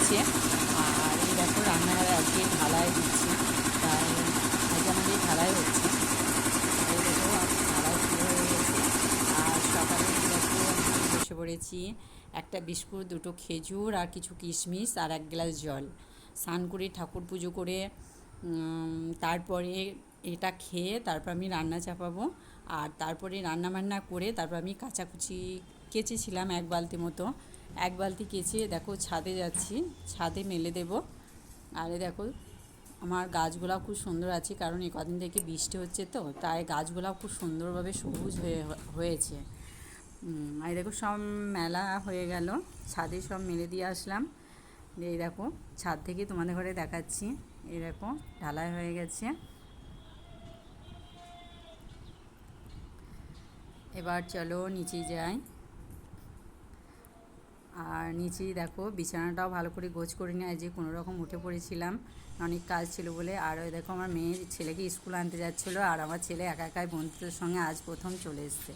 হচ্ছে। আর এই দেখো রান্নাঘরে আজকে ঢালাই দিচ্ছি, তাই আজকে আমাদের ঢালাই হচ্ছে। এই দেখো ঢালাই শুরু হয়ে গেছে। আর সকালে দেখো আমি বসে পড়েছি, একটা বিস্কুট, দুটো খেজুর আর কিছু কিশমিশ আর 1 গ্লাস জল। স্নান করে ঠাকুর পুজো করে তারপরে এটা খেয়ে তারপর আমি রান্না চাপাবো। আর তারপরে রান্না বান্না করে তারপর আমি কাচাকুচি কেচেছিলাম 1 বালতি মতো, 1 বালতি কেচে দেখো ছাদে যাচ্ছি, ছাদে মেলে দেব। আর এই দেখো আমার গাছগুলো খুব সুন্দর আছে, কারণ এই কদিন থেকে বৃষ্টি হচ্ছে তো, তাই গাছগুলো খুব সুন্দরভাবে সবুজ হয়েছে। আর দেখো সব মেলা হয়ে গেল, ছাদে সব মেলে দিয়ে আসলাম। এই দেখো ছাদ থেকে তোমাদের ঘরে দেখাচ্ছি, এই দেখো ঢালাই হয়ে গেছে। এবার চলো নিচে যাই। আর নিচেই দেখো বিছানাটাও ভালো করে গোছ করে নিয়ে যে কোনো রকম উঠে পড়েছিলাম, অনেক কাজ ছিল বলে। আর ওই দেখো আমার মেয়ের ছেলেকে স্কুল আনতে যাচ্ছিলো, আর আমার ছেলে একা একাই বন্ধুদের সঙ্গে আজ প্রথম চলে এসছে।